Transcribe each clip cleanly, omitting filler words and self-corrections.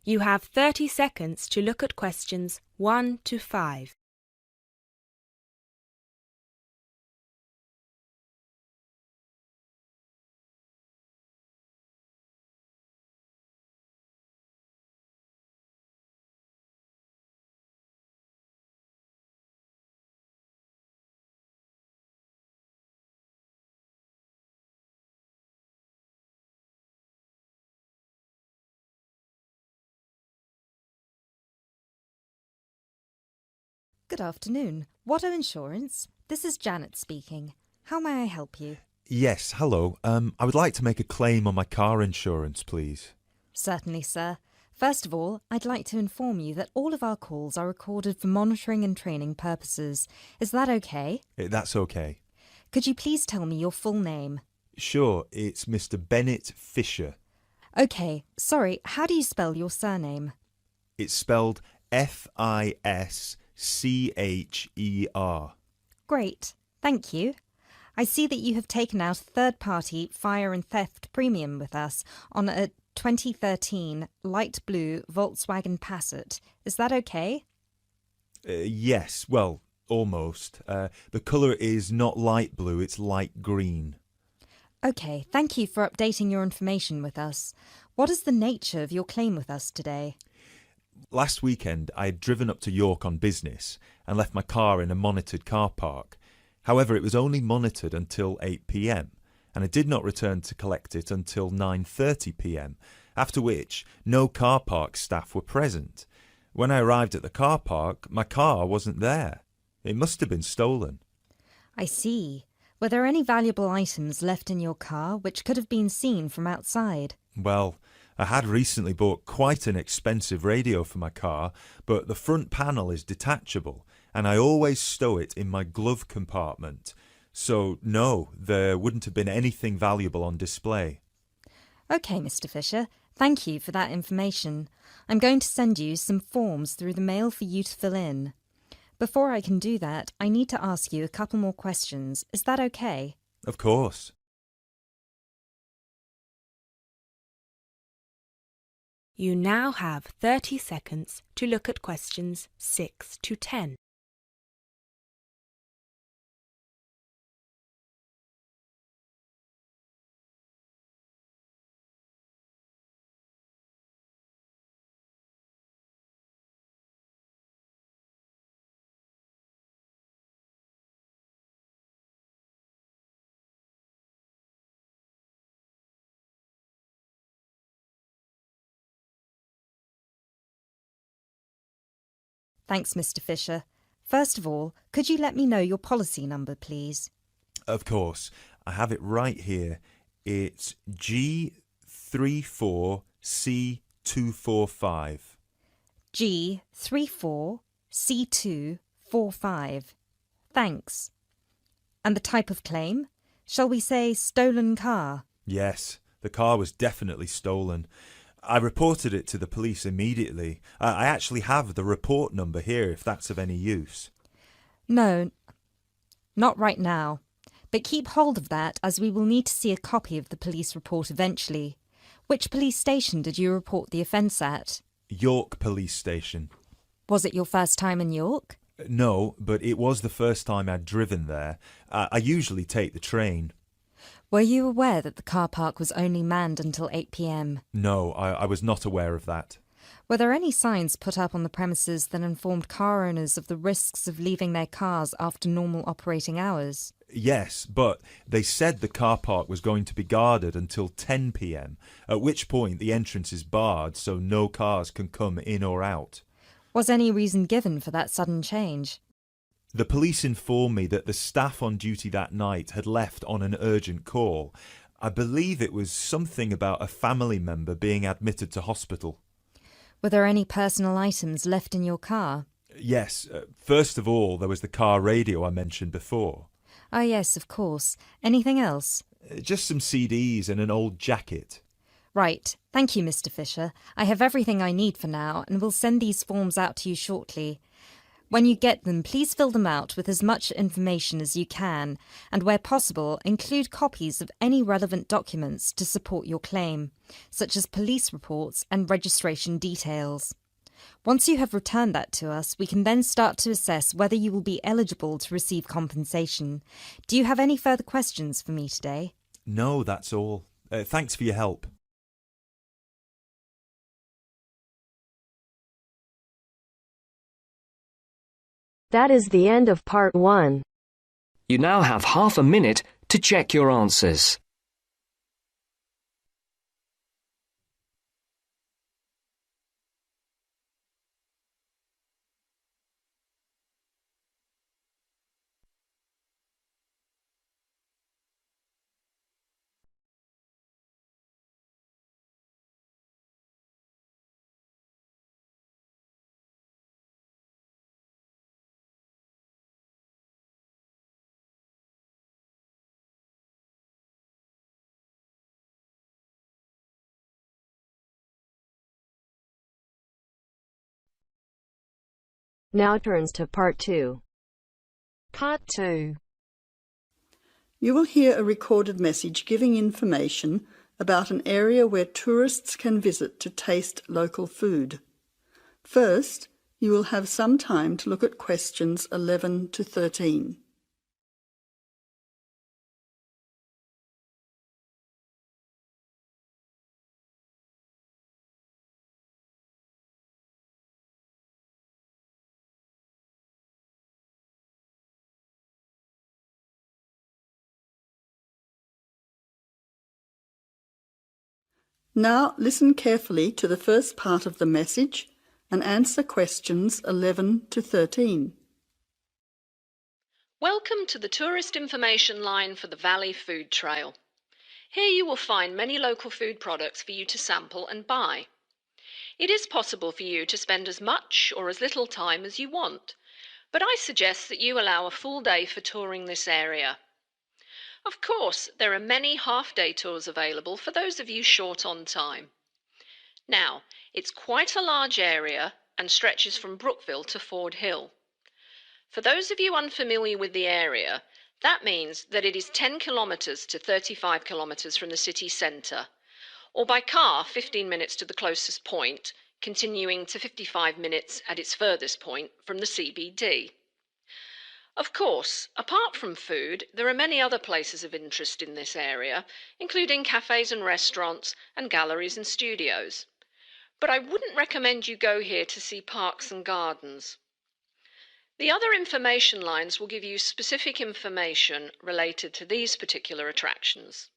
You have 30 seconds to look at questions 1 to 5. Good afternoon. Watto Insurance. This is Janet speaking. How may I help you? Yes, hello. I would like to make a claim on my car insurance, please. Certainly, sir. First of all, I'd like to inform you that all of our calls are recorded for monitoring and training purposes. Is that okay? That's okay. Could you please tell me your full name? Sure, it's Mr. Bennett Fisher. Okay, sorry, how do you spell your surname? It's spelled Fischer. Great, thank you. I see that you have taken out a third-party fire and theft premium with us on a 2013 light blue Volkswagen Passat. Is that okay? Yes, well, almost. The colour is not light blue, it's light green. Okay, thank you for updating your information with us. What is the nature of your claim with us today? Last weekend, I had driven up to York on business and left my car in a monitored car park. However, it was only monitored until 8 p.m, and I did not return to collect it until 9:30 p.m, after which no car park staff were present. When I arrived at the car park, my car wasn't there. It must have been stolen. I see. Were there any valuable items left in your car which could have been seen from outside? Well, I had recently bought quite an expensive radio for my car, but the front panel is detachable, and I always stow it in my glove compartment. So, no, there wouldn't have been anything valuable on display. Okay, Mr. Fisher. Thank you for that information. I'm going to send you some forms through the mail for you to fill in. Before I can do that, I need to ask you a couple more questions. Is that okay? Of course. You now have 30 seconds to look at questions 6 to 10. Thanks, Mr. Fisher. First of all, could you let me know your policy number, please? Of course. I have it right here. It's G34C245. G34C245. Thanks. And the type of claim? Shall we say stolen car? Yes, the car was definitely stolen. I reported it to the police immediately. I actually have the report number here if that's of any use. No, not right now. But keep hold of that as we will need to see a copy of the police report eventually. Which police station did you report the offence at? York Police Station. Was it your first time in York? No, but it was the first time I'd driven there. I usually take the train. Were you aware that the car park was only manned until 8 p.m? No, I was not aware of that. Were there any signs put up on the premises that informed car owners of the risks of leaving their cars after normal operating hours? Yes, but they said the car park was going to be guarded until 10 p.m, at which point the entrance is barred so no cars can come in or out. Was any reason given for that sudden change? The police informed me that the staff on duty that night had left on an urgent call. I believe it was something about a family member being admitted to hospital. Were there any personal items left in your car? Yes, first of all, there was the car radio I mentioned before. Ah, yes, of course. Anything else? Just some CDs and an old jacket. Right. Thank you, Mr. Fisher. I have everything I need for now and will send these forms out to you shortly. When you get them, please fill them out with as much information as you can, and where possible, include copies of any relevant documents to support your claim, such as police reports and registration details. Once you have returned that to us, we can then start to assess whether you will be eligible to receive compensation. Do you have any further questions for me today? No, that's all. Thanks for your help. That is the end of part 1. You now have half a minute to check your answers. Now turns to part 2. Part 2. You will hear a recorded message giving information about an area where tourists can visit to taste local food. First, you will have some time to look at questions 11 to 13. Now listen carefully to the first part of the message and answer questions 11 to 13. Welcome to the tourist information line for the Valley Food Trail. Here you will find many local food products for you to sample and buy. It is possible for you to spend as much or as little time as you want, but I suggest that you allow a full day for touring this area. Of course, there are many half-day tours available for those of you short on time. Now, it's quite a large area and stretches from Brookville to Ford Hill. For those of you unfamiliar with the area, that means that it is 10 kilometres to 35 kilometres from the city centre, or by car 15 minutes to the closest point, continuing to 55 minutes at its furthest point from the CBD. Of course, apart from food, there are many other places of interest in this area, including cafes and restaurants and galleries and studios. But I wouldn't recommend you go here to see parks and gardens. The other information lines will give you specific information related to these particular attractions.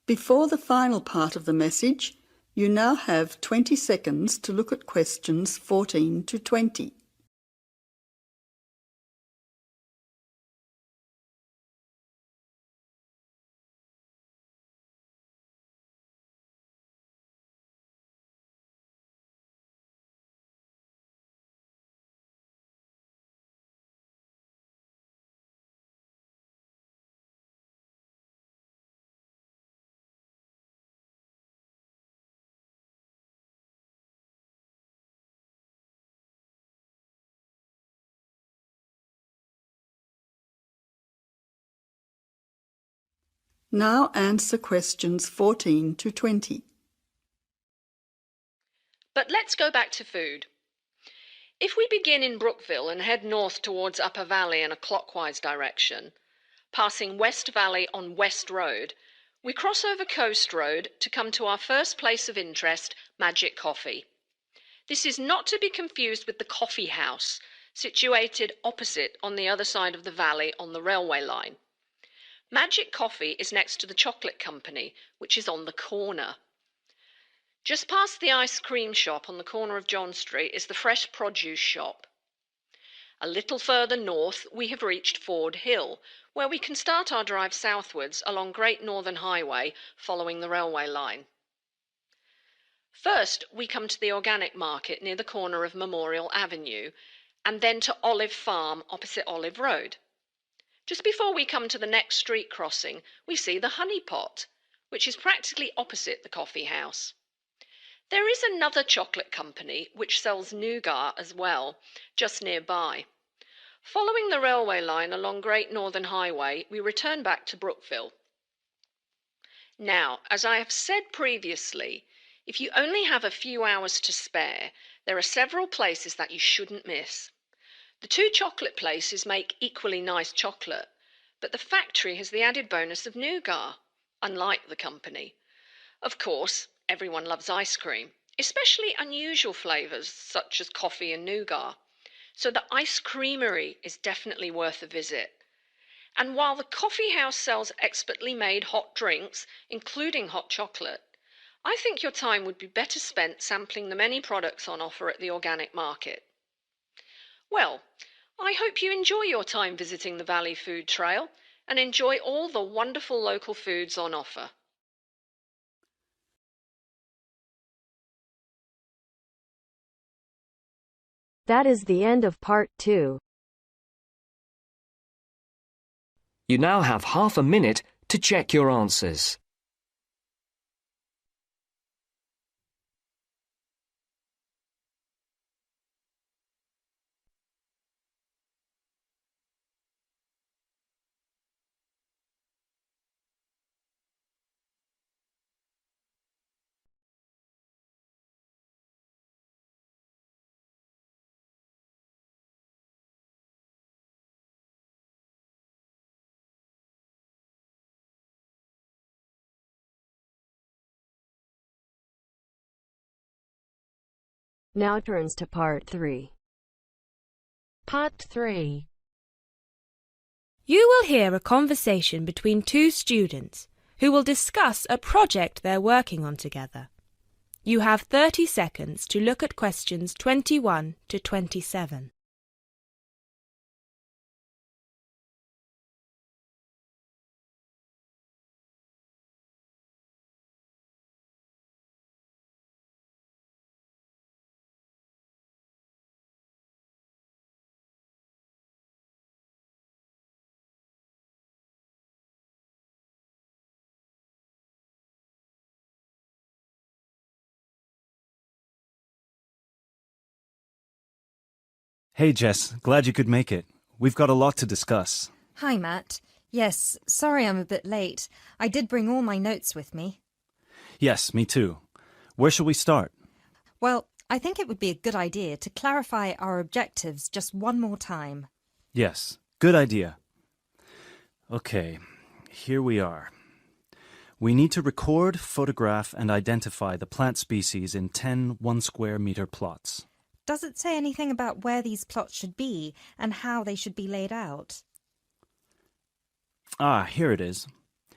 Before the final part of the message, you now have 20 seconds to look at questions 14 to 20. Now answer questions 14 to 20. But let's go back to food. If we begin in Brookville and head north towards Upper Valley in a clockwise direction, passing West Valley on West Road, we cross over Coast Road to come to our first place of interest, Magic Coffee. This is not to be confused with the Coffee House, situated opposite on the other side of the valley on the railway line. Magic Coffee is next to the Chocolate Company, which is on the corner. Just past the ice cream shop on the corner of John Street is the Fresh Produce shop. A little further north, we have reached Ford Hill, where we can start our drive southwards along Great Northern Highway following the railway line. First, we come to the organic market near the corner of Memorial Avenue, and then to Olive Farm opposite Olive Road. Just before we come to the next street crossing, we see the Honey Pot, which is practically opposite the coffee house. There is another chocolate company which sells nougat as well, just nearby. Following the railway line along Great Northern Highway, we return back to Brookville. Now, as I have said previously, if you only have a few hours to spare, there are several places that you shouldn't miss. The two chocolate places make equally nice chocolate, but the factory has the added bonus of nougat, unlike the company. Of course, everyone loves ice cream, especially unusual flavours such as coffee and nougat, so the ice creamery is definitely worth a visit. And while the coffee house sells expertly made hot drinks, including hot chocolate, I think your time would be better spent sampling the many products on offer at the organic market. Well, I hope you enjoy your time visiting the Valley Food Trail and enjoy all the wonderful local foods on offer. That is the end of part 2. You now have half a minute to check your answers. Now turns to part 3. Part 3. You will hear a conversation between two students who will discuss a project they're working on together. You have 30 seconds to look at questions 21 to 27. Hey Jess, glad you could make it. We've got a lot to discuss. Hi, Matt. Yes, sorry I'm a bit late. I did bring all my notes with me. Yes, me too. Where shall we start? Well, I think it would be a good idea to clarify our objectives just one more time. Yes, good idea. Okay, here we are. We need to record, photograph, and identify the plant species in 10 1-square-meter plots. Does it say anything about where these plots should be and how they should be laid out? Ah, here it is.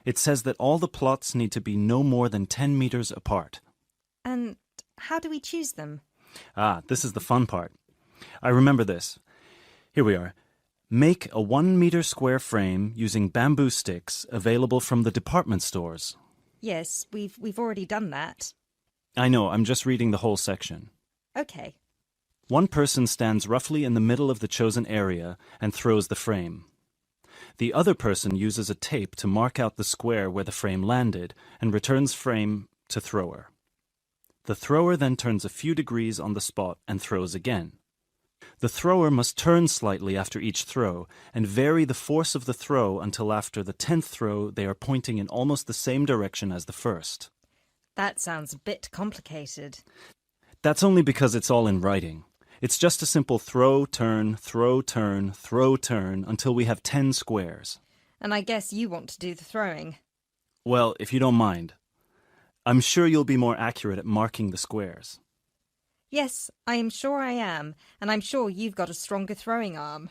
It says that all the plots need to be no more than 10 meters apart. And how do we choose them? Ah, this is the fun part. I remember this. Here we are. Make a 1-meter square frame using bamboo sticks available from the department stores. Yes, we've already done that. I know, I'm just reading the whole section. Okay. One person stands roughly in the middle of the chosen area and throws the frame. The other person uses a tape to mark out the square where the frame landed and returns frame to thrower. The thrower then turns a few degrees on the spot and throws again. The thrower must turn slightly after each throw and vary the force of the throw until after the 10th throw they are pointing in almost the same direction as the first. That sounds a bit complicated. That's only because it's all in writing. It's just a simple throw, turn, throw, turn, throw, turn until we have 10 squares. And I guess you want to do the throwing. Well, if you don't mind. I'm sure you'll be more accurate at marking the squares. Yes, I am sure I am, and I'm sure you've got a stronger throwing arm.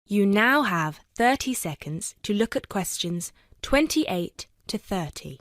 You now have 30 seconds to look at questions 28 to 30.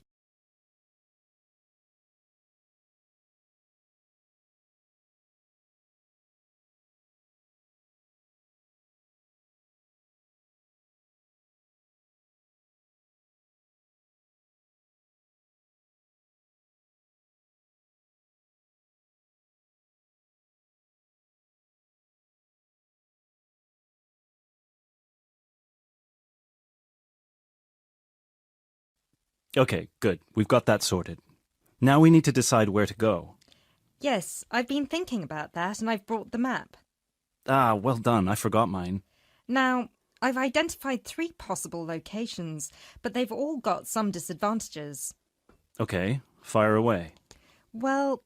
Okay, good. We've got that sorted. Now we need to decide where to go. Yes, I've been thinking about that and I've brought the map. Ah, well done. I forgot mine. Now, I've identified 3 possible locations, but they've all got some disadvantages. Okay, fire away. Well,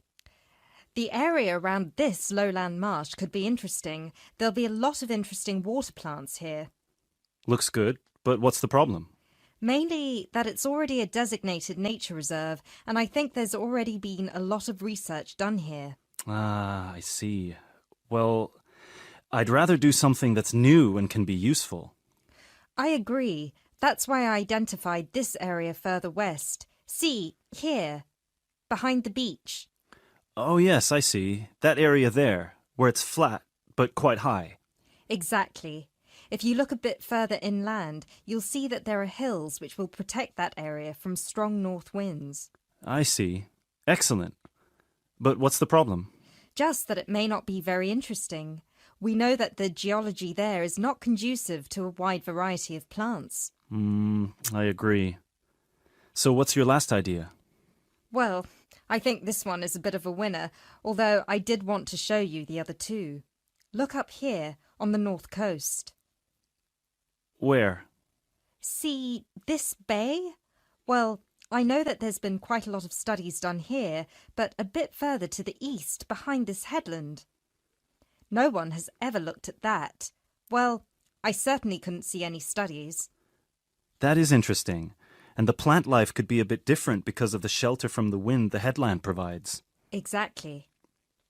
the area around this lowland marsh could be interesting. There'll be a lot of interesting water plants here. Looks good, but what's the problem? Mainly that it's already a designated nature reserve, and I think there's already been a lot of research done here. Ah, I see. Well, I'd rather do something that's new and can be useful. I agree. That's why I identified this area further west. See, here, behind the beach. Oh, yes, I see. That area there, where it's flat, but quite high. Exactly. If you look a bit further inland, you'll see that there are hills which will protect that area from strong north winds. I see. Excellent. But what's the problem? Just that it may not be very interesting. We know that the geology there is not conducive to a wide variety of plants. I agree. So what's your last idea? Well, I think this one is a bit of a winner, although I did want to show you the other 2. Look up here, on the north coast. Where? See this bay? Well, I know that there's been quite a lot of studies done here, but a bit further to the east, behind this headland. No one has ever looked at that. Well, I certainly couldn't see any studies. That is interesting. And the plant life could be a bit different because of the shelter from the wind the headland provides. Exactly.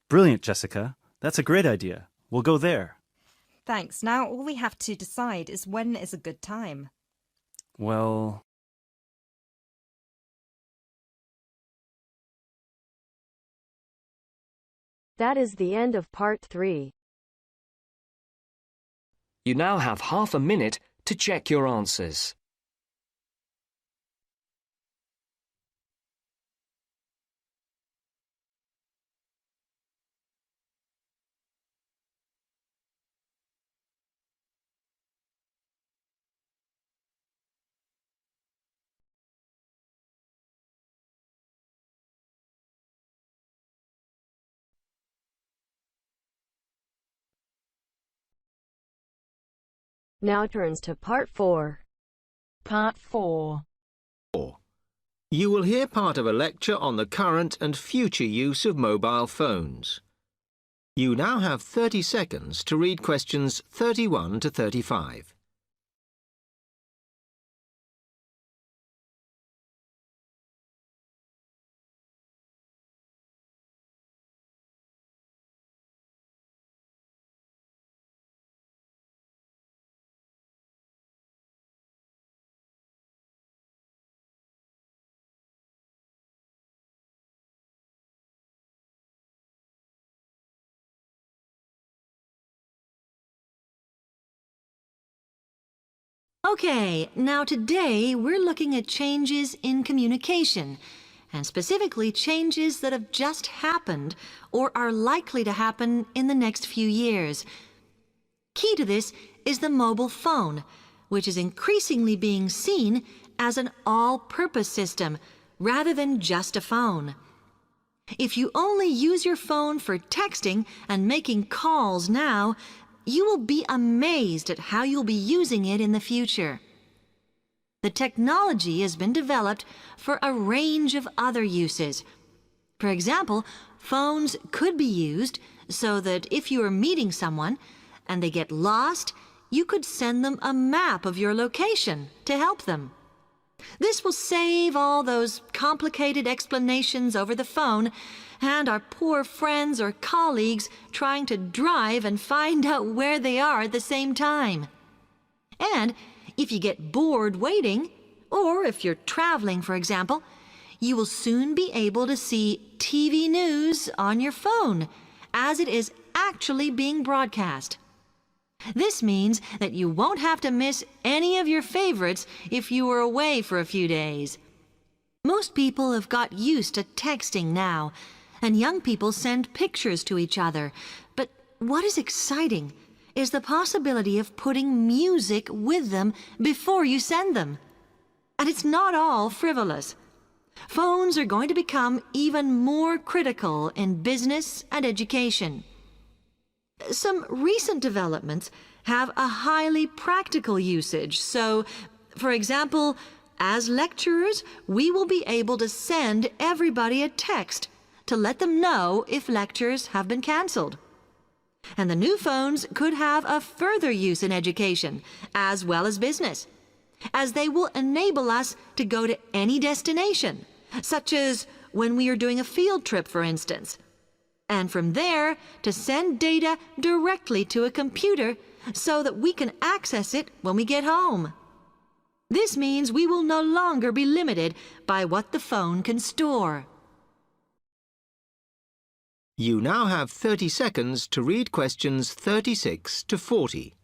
Brilliant, Jessica. That's a great idea. We'll go there. Thanks. Now all we have to decide is when is a good time. Well... That is the end of part 3. You now have half a minute to check your answers. Now turns to part 4. Part 4. You will hear part of a lecture on the current and future use of mobile phones. You now have 30 seconds to read questions 31 to 35. Okay, now today we're looking at changes in communication, and specifically changes that have just happened or are likely to happen in the next few years. Key to this is the mobile phone, which is increasingly being seen as an all-purpose system rather than just a phone. If you only use your phone for texting and making calls now, you will be amazed at how you'll be using it in the future. The technology has been developed for a range of other uses. For example, phones could be used so that if you are meeting someone and they get lost, you could send them a map of your location to help them. This will save all those complicated explanations over the phone and our poor friends or colleagues trying to drive and find out where they are at the same time. And if you get bored waiting, or if you're traveling, for example, you will soon be able to see TV news on your phone as it is actually being broadcast. This means that you won't have to miss any of your favorites if you were away for a few days. Most people have got used to texting now, and young people send pictures to each other. But what is exciting is the possibility of putting music with them before you send them. And it's not all frivolous. Phones are going to become even more critical in business and education. Some recent developments have a highly practical usage. So, for example, as lecturers, we will be able to send everybody a text to let them know if lectures have been cancelled. And the new phones could have a further use in education, as well as business, as they will enable us to go to any destination, such as when we are doing a field trip, for instance, and from there to send data directly to a computer so that we can access it when we get home. This means we will no longer be limited by what the phone can store. You now have 30 seconds to read questions 36 to 40.